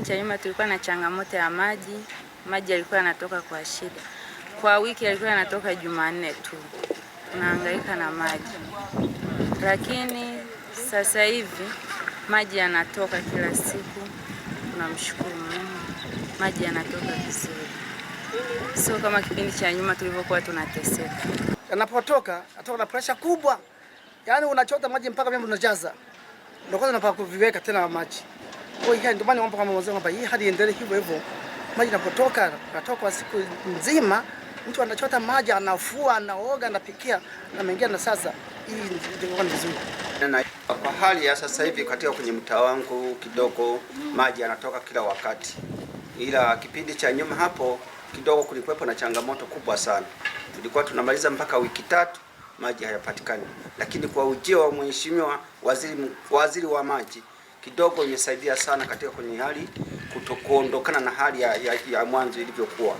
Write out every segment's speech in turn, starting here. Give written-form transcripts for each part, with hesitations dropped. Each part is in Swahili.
cha nyuma tulikuwa na changamoto ya maji. Maji yalikuwa yanatoka kwa shida. Kwa wiki yalikuwa yanatoka Jumanne tu. Tunahangaika na maji. Lakini sasa hivi maji yanatoka kila siku. Tunamshukuru Mungu. Maji yanatoka vizuri. Sio kama kipindi cha nyuma tulivyokuwa tunateseka. Yanapotoka atoka na pressure kubwa. Yaani unachota maji mpaka vyombo unajaza. Ndio kwanza unapaka kuviweka tena maji. Kwa hiyo ndio maana naomba kama mwanzo kwamba hii hadi endelee hivyo hivyo. Maji yanapotoka kwa siku nzima, mtu anachota maji, anafua, anaoga, anapikia na mengine. Na sasa hii ndio vizuri. Kwa hali ya sasa hivi katika kwenye mtaa wangu kidogo maji yanatoka kila wakati. Ila kipindi cha nyuma hapo kidogo kulikuwepo na changamoto kubwa sana. Tulikuwa tunamaliza mpaka wiki 3 maji hayapatikani. Lakini kwa ujio wa mheshimiwa waziri wa maji kidogo imesaidia sana katika kwenye hali kutokuondokana na hali ya mwanzo ilivyokuwa.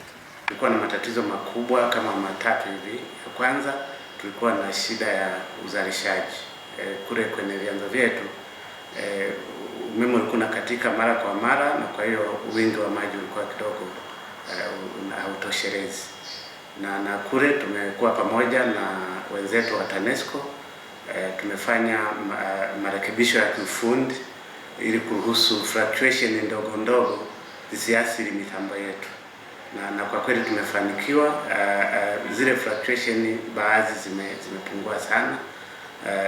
Tulikuwa na matatizo makubwa kama 3 hivi. Ya kwanza tulikuwa na shida ya uzalishaji. Kule kwenye vyanzo vyetu umeme ulikuwa unakatika mara kwa mara, na kwa hiyo wingi wa maji ulikuwa kidogo hautoshelezi. Na kule tumekuwa pamoja na wenzetu wa TANESCO, tumefanya marekebisho ya kiufundi ili kuruhusu fluctuation ndogo ndogo zisiathiri mitambo yetu. Na kwa kweli tumefanikiwa. Zile fluctuation baadhi zimepungua sana,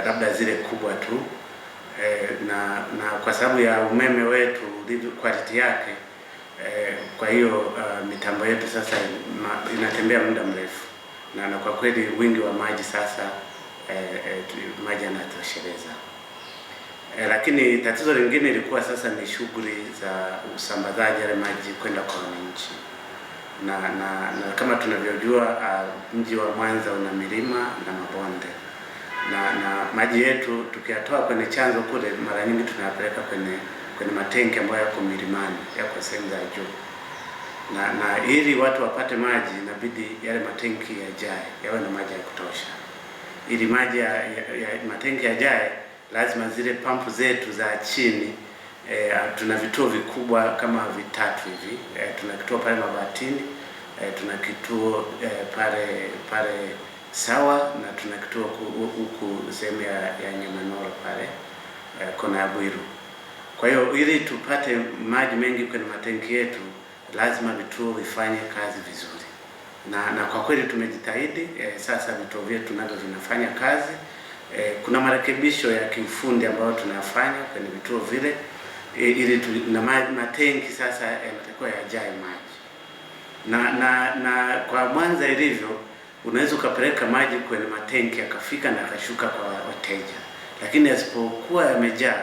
labda zile kubwa tu. Na kwa sababu ya umeme wetu quality yake, kwa hiyo mitambo yetu sasa inatembea muda mrefu, na kwa kweli wingi wa maji sasa maji yanatosheleza. Lakini tatizo lingine ilikuwa sasa ni shughuli za usambazaji ya maji kwenda kwa wananchi. Na kama tunavyojua mji wa Mwanza una milima na mabonde, na maji yetu tukiyatoa kwenye chanzo kule mara nyingi tunayapeleka kwenye matenki ambayo yako milimani, yako sehemu za juu. Na ili watu wapate maji inabidi yale matenki yajae, yawe na maji ya kutosha. Ili maji ya matenki yajae, lazima zile pampu zetu za chini, tuna vituo vikubwa kama 3 hivi. Tuna kituo pale Mabatini, tuna kituo pale Sawa, na tuna kituo huku sehemu ya Nyamanoro pale kona ya Bwiru. Kwa hiyo ili tupate maji mengi kwenye matenki yetu lazima vituo vifanye kazi vizuri. Na kwa kweli tumejitahidi. Sasa vituo vyetu navyo vinafanya kazi. Kuna marekebisho ya kiufundi ambayo tunafanya kwenye vituo vile ili na matenki sasa yanatakiwa yajae maji. Na kwa Mwanza ilivyo, unaweza ukapeleka maji kwenye matenki yakafika na kashuka kwa wateja, lakini asipokuwa yamejaa,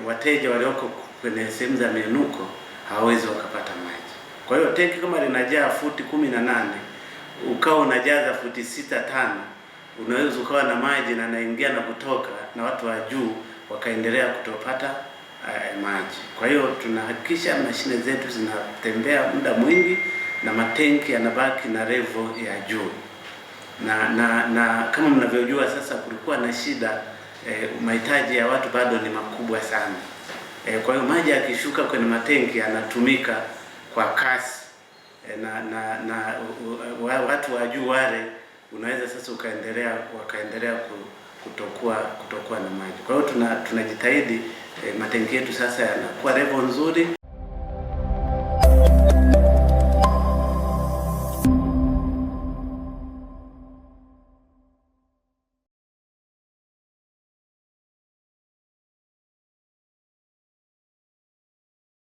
wateja walioko kwenye sehemu za miinuko hawawezi wakapata maji. Kwa hiyo tenki kama linajaa futi 18, ukao unajaza futi 6-5, unaweza ukawa na maji na naingia na kutoka, na watu wa juu wakaendelea kutopata maji. Kwa hiyo tunahakikisha mashine zetu zinatembea muda mwingi na matenki yanabaki na level ya juu. Na kama mnavyojua sasa kulikuwa na shida, mahitaji ya watu bado ni makubwa sana. Kwa hiyo maji yakishuka kwenye matenki yanatumika kwa kasi, na watu wa juu wale unaweza sasa wakaendelea kutokuwa na maji. Kwa hiyo tunajitahidi matenki yetu sasa yanakuwa level nzuri.